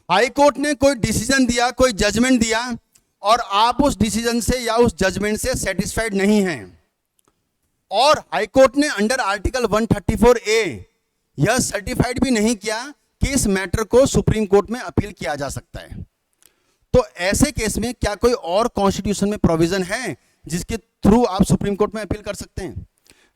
High court ने कोई decision दिया, कोई जजमेंट दिया, और आप उस डिसीजन से या उस जजमेंट से सेटिस्फाइड नहीं हैं, और हाई कोर्ट ने अंडर आर्टिकल 134A यह सर्टिफाइड भी नहीं किया कि इस मैटर को सुप्रीम कोर्ट में अपील किया जा सकता है, तो ऐसे केस में क्या कोई और कॉन्स्टिट्यूशन में प्रोविजन है जिसके थ्रू आप सुप्रीम कोर्ट में अपील कर सकते हैं?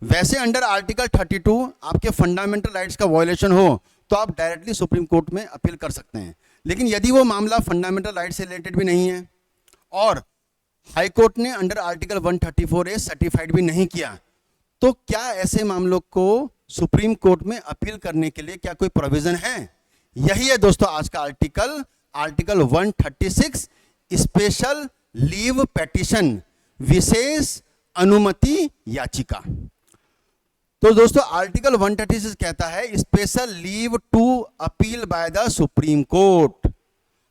वैसे अंडर आर्टिकल 32 आपके फंडामेंटल राइट्स का वायलेशन हो तो आप डायरेक्टली सुप्रीम कोर्ट में अपील कर सकते हैं, लेकिन यदि वो मामला फंडामेंटल राइट से रिलेटेड भी नहीं है और हाई कोर्ट ने अंडर आर्टिकल 134A सर्टिफाइड भी नहीं किया, तो क्या ऐसे मामलों को सुप्रीम कोर्ट में अपील करने के लिए क्या कोई प्रोविजन है? यही है दोस्तों आज का आर्टिकल 136 स्पेशल लीव पेटिशन, विशेष अनुमति याचिका। तो दोस्तों आर्टिकल 136 कहता है special leave to appeal by the supreme court.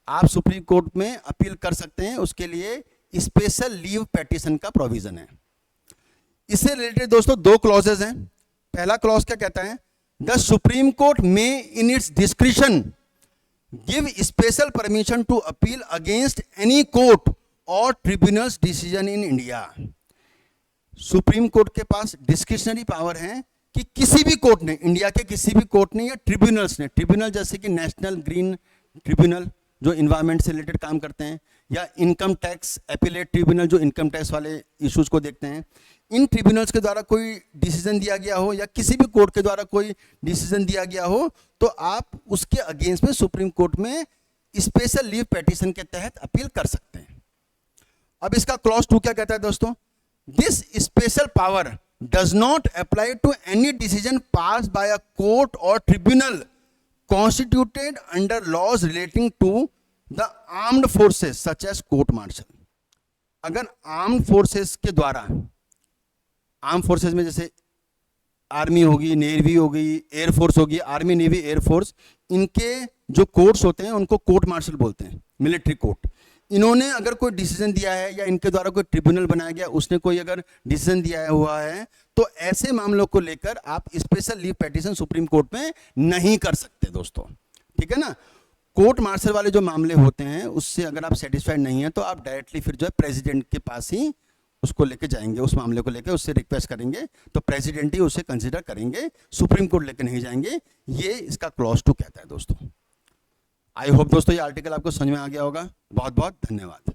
आप सुप्रीम कोर्ट में अपील कर सकते हैं, उसके लिए स्पेशल लीव पेटिशन का प्रोविजन है। इससे रिलेटेड दोस्तों दो क्लॉजेज हैं। पहला क्लॉज क्या कहता है? द सुप्रीम कोर्ट में in its discretion give special permission to appeal against any court or tribunals decision in India. Supreme Court के पास डिस्क्रिशनरी पावर है कि किसी भी कोर्ट ने, इंडिया के किसी भी कोर्ट ने या ट्रिब्यूनल्स ने, ट्रिब्यूनल जैसे कि नेशनल ग्रीन ट्रिब्यूनल जो इन्वायरमेंट से रिलेटेड काम करते हैं, या इनकम टैक्स एपिलेट ट्रिब्यूनल जो इनकम टैक्स वाले इश्यूज को देखते हैं, इन ट्रिब्यूनल्स के द्वारा कोई डिसीजन दिया गया हो या किसी भी कोर्ट के द्वारा कोई डिसीजन दिया गया हो, तो आप उसके अगेंस्ट में सुप्रीम कोर्ट में स्पेशल लीव पेटिशन के तहत अपील कर सकते हैं। अब इसका क्लॉज 2 क्या कहता है दोस्तों? This special power does not apply to any decision passed by a court or tribunal constituted under laws relating to the armed forces such as court martial. अगर आर्म्ड फोर्सेस के द्वारा, आर्म फोर्सेस में जैसे army होगी, navy होगी, air force होगी, army navy air force, इनके जो कोर्ट्स होते हैं उनको कोर्ट मार्शल बोलते हैं, मिलिट्री कोर्ट। इन्होंने अगर कोई डिसीजन दिया है या इनके द्वारा कोई ट्रिब्यूनल बनाया गया, उसने कोई अगर डिसीजन दिया हुआ है, तो ऐसे मामलों को लेकर आप special leave petition supreme court में नहीं कर सकते दोस्तों, ठीक है ना। कोर्ट मार्शल वाले जो मामले होते हैं उससे अगर आप सेटिस्फाइड नहीं है तो आप डायरेक्टली फिर जो है प्रेसिडेंट के पास ही उसको लेके जाएंगे, उस मामले को लेकर उससे रिक्वेस्ट करेंगे, तो प्रेसिडेंट ही उसे कंसीडर करेंगे, सुप्रीम कोर्ट लेके नहीं जाएंगे। ये इसका क्लॉज 2 कहता है दोस्तों। आई होप दोस्तों ये आर्टिकल आपको समझ में आ गया होगा। बहुत बहुत धन्यवाद।